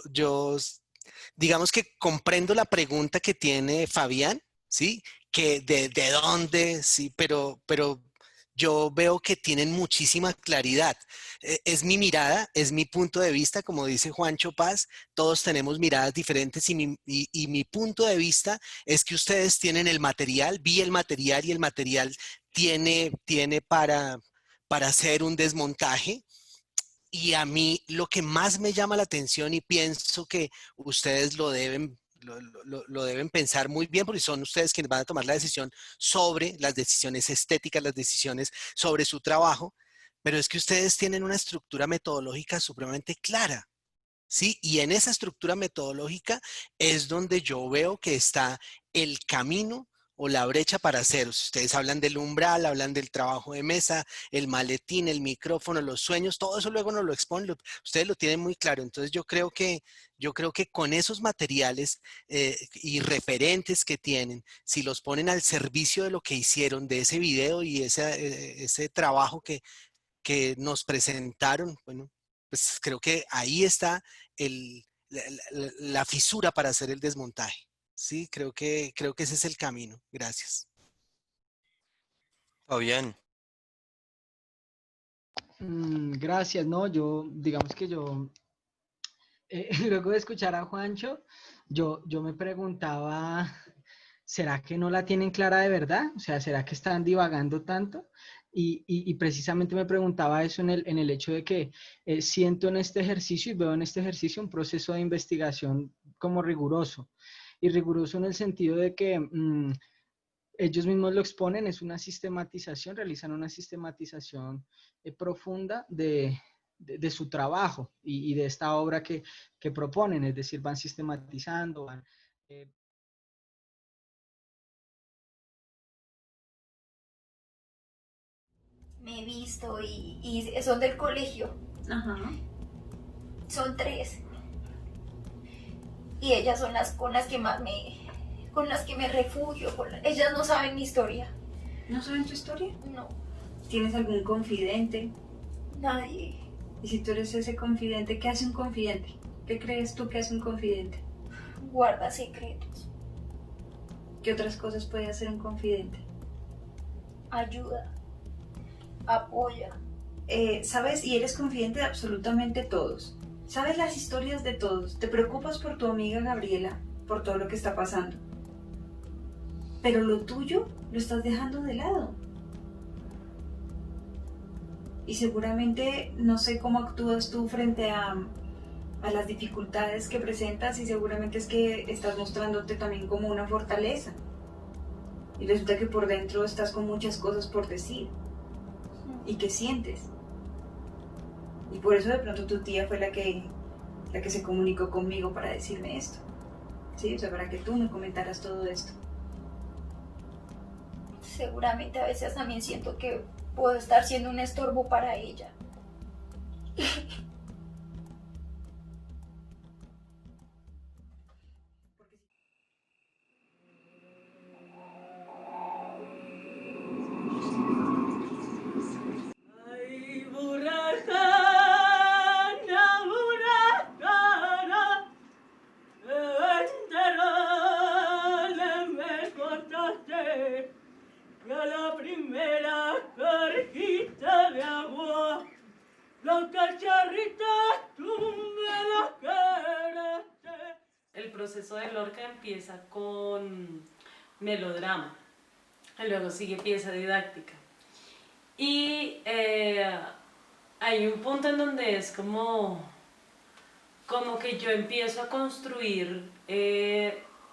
digamos que comprendo la pregunta que tiene Fabián, ¿sí? Que de dónde, sí, pero yo veo que tienen muchísima claridad. Es mi mirada, es mi punto de vista, como dice Juancho Paz, todos tenemos miradas diferentes y mi punto de vista es que ustedes tienen el material, vi el material y el material tiene para hacer un desmontaje. Y a mí lo que más me llama la atención y pienso que ustedes lo deben pensar muy bien porque son ustedes quienes van a tomar la decisión sobre las decisiones estéticas, las decisiones sobre su trabajo, pero es que ustedes tienen una estructura metodológica supremamente clara, ¿sí? Y en esa estructura metodológica es donde yo veo que está el camino o la brecha para hacer. Ustedes hablan del umbral, hablan del trabajo de mesa, el maletín, el micrófono, los sueños, todo eso luego nos lo exponen, ustedes lo tienen muy claro. Entonces yo creo que con esos materiales y referentes que tienen, si los ponen al servicio de lo que hicieron, de ese video y ese trabajo que nos presentaron, bueno, pues creo que ahí está la fisura para hacer el desmontaje. Sí, creo que ese es el camino. Gracias. Fabián. Gracias, no, digamos que luego de escuchar a Juancho, yo me preguntaba, ¿será que no la tienen clara de verdad? O sea, ¿será que están divagando tanto? Y precisamente me preguntaba eso en el hecho de que siento en este ejercicio y veo en este ejercicio un proceso de investigación como riguroso. Y riguroso en el sentido de que ellos mismos lo exponen, es una sistematización, realizan una sistematización profunda de su trabajo y de esta obra que proponen, es decir, van sistematizando, van... Me he visto y son del colegio. Ajá. Son 3. Y ellas son las con las que más con las que me refugio. Ellas no saben mi historia. ¿No saben tu historia? No. ¿Tienes algún confidente? Nadie. Y si tú eres ese confidente, ¿qué hace un confidente? ¿Qué crees tú que hace un confidente? Guarda secretos. ¿Qué otras cosas puede hacer un confidente? Ayuda. Apoya. ¿Sabes? Y eres confidente de absolutamente todos. Sabes las historias de todos. Te preocupas por tu amiga Gabriela, por todo lo que está pasando. Pero lo tuyo lo estás dejando de lado. Y seguramente no sé cómo actúas tú frente a las dificultades que presentas y seguramente es que estás mostrándote también como una fortaleza. Y resulta que por dentro estás con muchas cosas por decir. ¿Y qué sientes? Y por eso de pronto tu tía fue la que se comunicó conmigo para decirme esto. Sí, o sea, para que tú me comentaras todo esto. Seguramente a veces también siento que puedo estar siendo un estorbo para ella. El proceso de Lorca empieza con melodrama, y luego sigue pieza didáctica. Y hay un punto en donde es como que yo empiezo a construir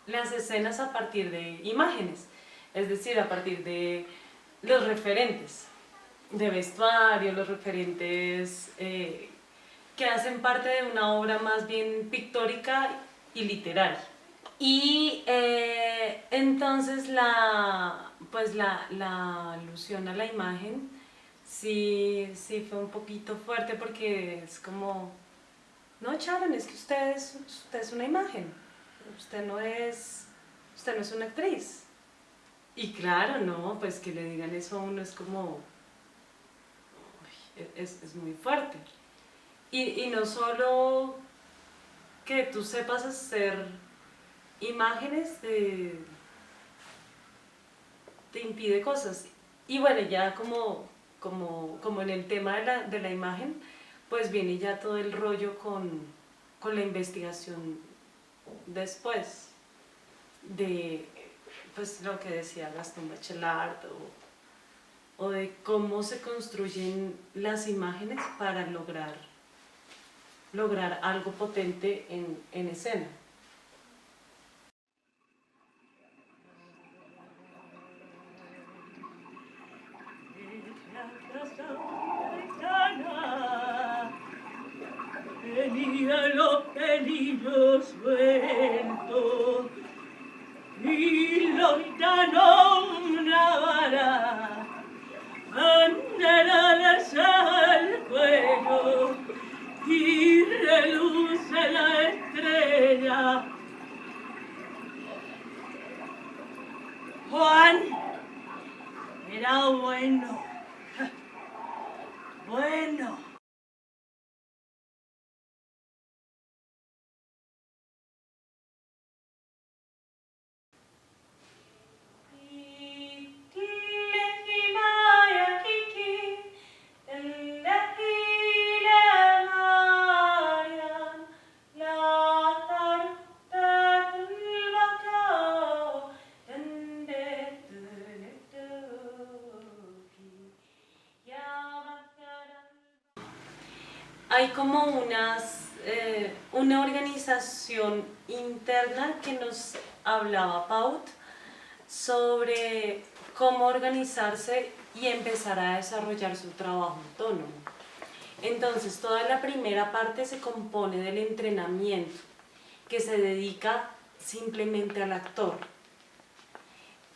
las escenas a partir de imágenes, es decir, a partir de los referentes de vestuario, los referentes que hacen parte de una obra más bien pictórica y literaria. Y entonces pues la alusión a la imagen sí fue un poquito fuerte porque es como, no, Sharon, es que usted es una imagen, usted no es una actriz. Y claro, no, pues que le digan eso a uno es como, es muy fuerte. Y no solo que tú sepas hacer imágenes, te impide cosas. Y bueno, ya como en el tema de la imagen, pues viene ya todo el rollo con la investigación después de pues lo que decía Gaston Bachelard o de cómo se construyen las imágenes para lograr algo potente en escena. Venían los pelillos sueltos y los gitanos una vara, banderas al cuello y reluce la estrella. Juan era bueno. Hay como una organización interna que nos hablaba Paut sobre cómo organizarse y empezar a desarrollar su trabajo autónomo. Entonces, toda la primera parte se compone del entrenamiento, que se dedica simplemente al actor.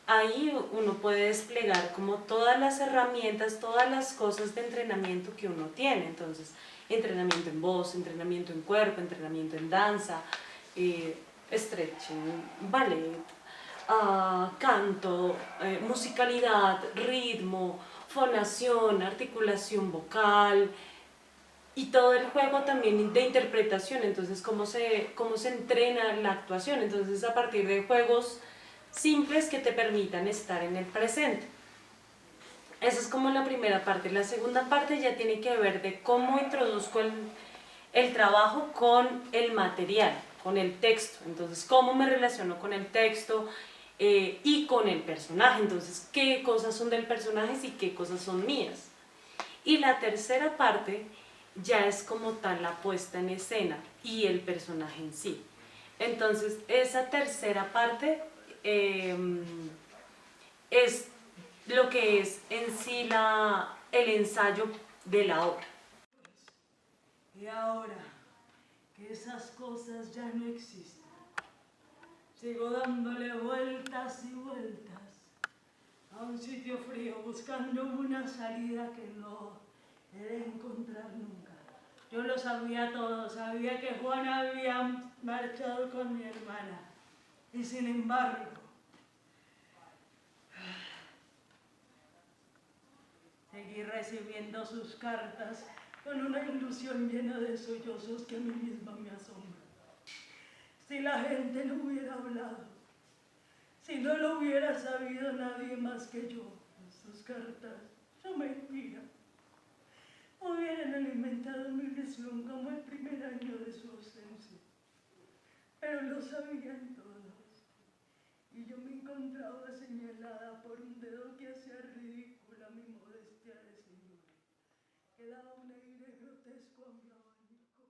Ahí uno puede desplegar como todas las herramientas, todas las cosas de entrenamiento que uno tiene. Entonces, entrenamiento en voz, entrenamiento en cuerpo, entrenamiento en danza, stretching, ballet, canto, musicalidad, ritmo, fonación, articulación vocal y todo el juego también de interpretación. Entonces, cómo se entrena la actuación. Entonces, a partir de juegos simples que te permitan estar en el presente. Esa es como la primera parte. La segunda parte ya tiene que ver de cómo introduzco el trabajo con el material, con el texto. Entonces, cómo me relaciono con el texto y con el personaje. Entonces, qué cosas son del personaje y qué cosas son mías. Y la tercera parte ya es como tal la puesta en escena y el personaje en sí. Entonces, esa tercera parte es lo que es en sí el ensayo de la obra. Y ahora que esas cosas ya no existen, sigo dándole vueltas y vueltas a un sitio frío buscando una salida que no he de encontrar nunca. Yo lo sabía todo, sabía que Juan había marchado con mi hermana y sin embargo seguí recibiendo sus cartas con una ilusión llena de sollozos que a mí misma me asombra. Si la gente no hubiera hablado, si no lo hubiera sabido nadie más que yo, sus cartas no mentiran. Hubieran alimentado mi ilusión como el primer año de su ausencia. Pero lo sabían todos. Y yo me encontraba señalada por un dedo que hacía ridícula mi modestia de señora. Que daba un aire grotesco a mi abanico.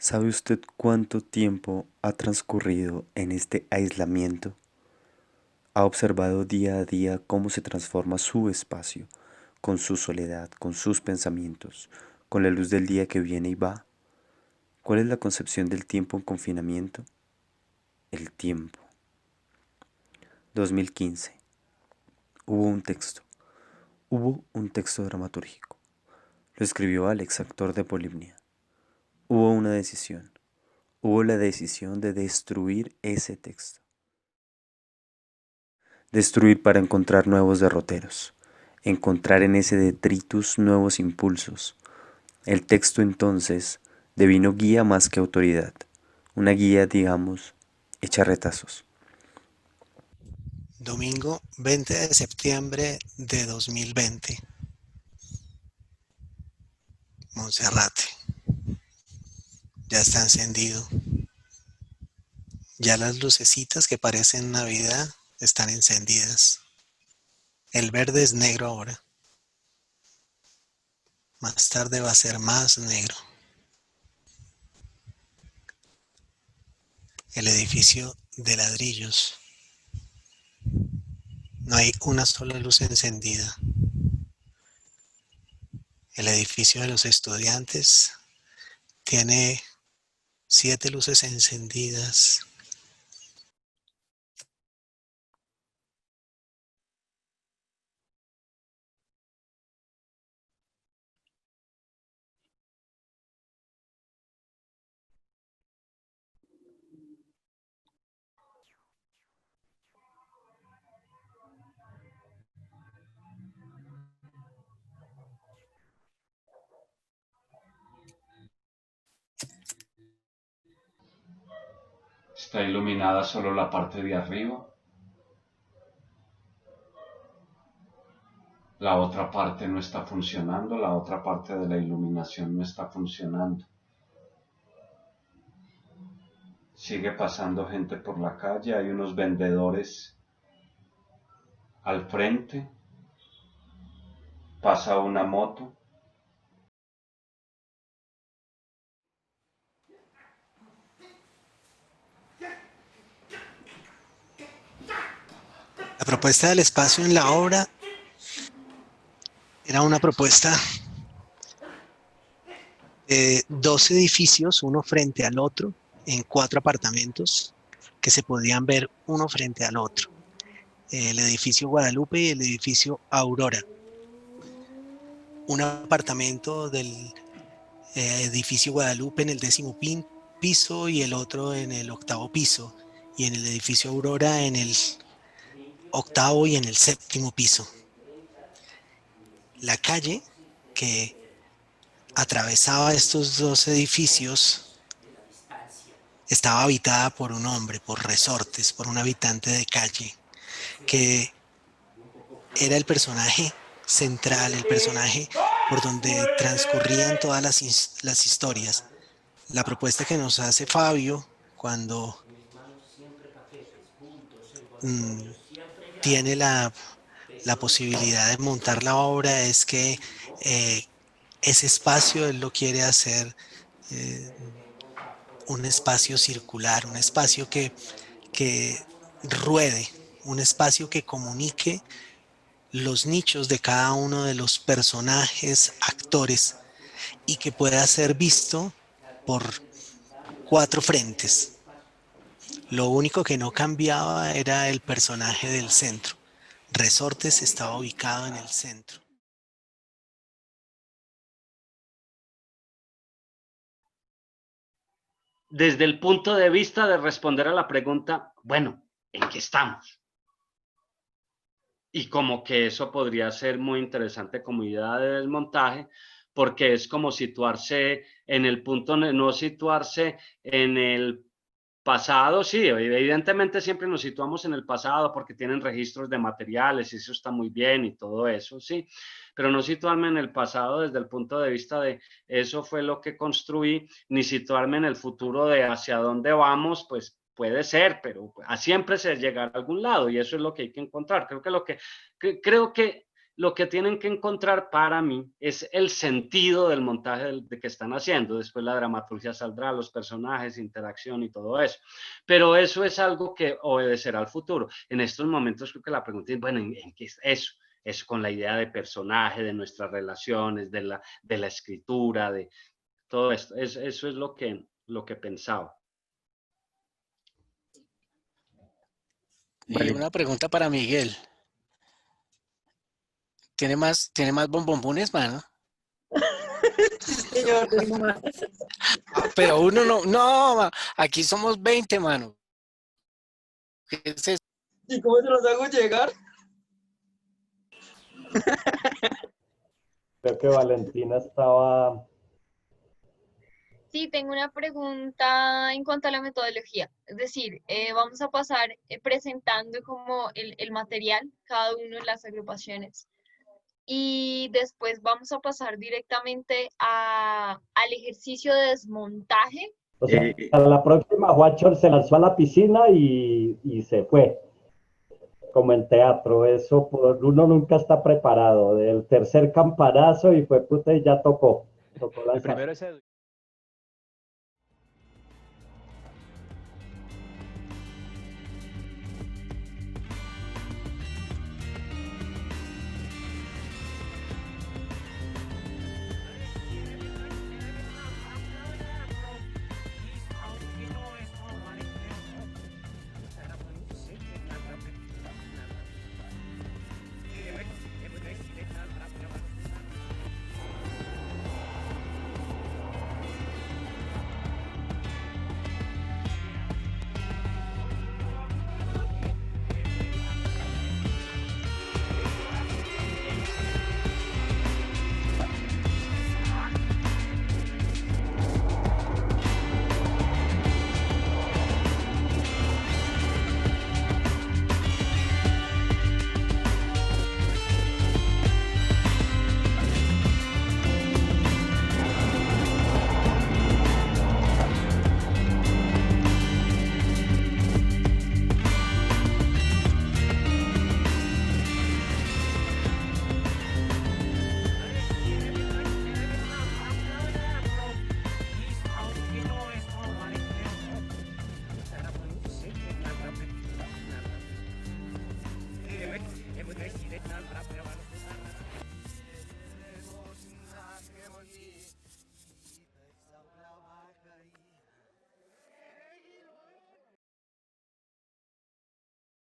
¿Sabe usted cuánto tiempo ha transcurrido en este aislamiento? Ha observado día a día cómo se transforma su espacio, con su soledad, con sus pensamientos, con la luz del día que viene y va. ¿Cuál es la concepción del tiempo en confinamiento? El tiempo. 2015. Hubo un texto dramatúrgico. Lo escribió Alex, actor de Polibnia. Hubo una decisión. Hubo la decisión de destruir ese texto. Destruir para encontrar nuevos derroteros. Encontrar en ese detritus nuevos impulsos. El texto entonces devino guía más que autoridad. Una guía, digamos, hecha retazos. Domingo 20 de septiembre de 2020. Monserrate. Ya está encendido. Ya las lucecitas que parecen Navidad están encendidas. El verde es negro ahora. Más tarde va a ser más negro. El edificio de ladrillos. No hay una sola luz encendida. El edificio de los estudiantes tiene 7 luces encendidas. Está iluminada solo la parte de arriba. La otra parte no está funcionando, la otra parte de la iluminación no está funcionando. Sigue pasando gente por la calle, hay unos vendedores al frente. Pasa una moto. La propuesta del espacio en la obra era una propuesta de 2 edificios, uno frente al otro, en 4 apartamentos que se podían ver uno frente al otro. El edificio Guadalupe y el edificio Aurora. Un apartamento del edificio Guadalupe en el 10º piso y el otro en el 8º piso. Y en el edificio Aurora en el 8º y en el 7º piso. La calle que atravesaba estos 2 edificios estaba habitada por un hombre, por Resortes, por un habitante de calle, que era el personaje central, el personaje por donde transcurrían todas las historias. La propuesta que nos hace Fabio cuando tiene la posibilidad de montar la obra es que ese espacio él lo quiere hacer un espacio circular, un espacio que ruede, un espacio que comunique los nichos de cada uno de los personajes, actores, y que pueda ser visto por 4 frentes. Lo único que no cambiaba era el personaje del centro. Resortes estaba ubicado en el centro. Desde el punto de vista de responder a la pregunta, bueno, ¿en qué estamos? Y como que eso podría ser muy interesante como idea de desmontaje, porque es como situarse en el punto, no situarse en el pasado. Sí, evidentemente siempre nos situamos en el pasado porque tienen registros de materiales y eso está muy bien y todo eso, sí, pero no situarme en el pasado desde el punto de vista de eso fue lo que construí, ni situarme en el futuro de hacia dónde vamos, pues puede ser, pero siempre se llegará a algún lado y eso es lo que hay que encontrar. Creo que lo que tienen que encontrar para mí es el sentido del montaje de que están haciendo. Después la dramaturgia saldrá, los personajes, interacción y todo eso. Pero eso es algo que obedecerá al futuro. En estos momentos creo que la pregunta es, bueno, ¿en qué es eso? Es con la idea de personaje, de nuestras relaciones, de la escritura, de todo esto. Eso es lo que pensaba. Y una pregunta para Miguel. ¿Tiene más bombombones, mano? Señor, tengo más. Pero uno no, aquí somos 20, mano. ¿Qué es eso? ¿Y cómo se los hago llegar? Creo que Valentina estaba... Sí, tengo una pregunta en cuanto a la metodología. Es decir, vamos a pasar presentando como el material, cada uno de las agrupaciones. Y después vamos a pasar directamente al ejercicio de desmontaje. O sea, a la próxima Juancho se lanzó a la piscina y se fue. Como en teatro, eso uno nunca está preparado. Del tercer campanazo y fue puta y ya tocó El primero es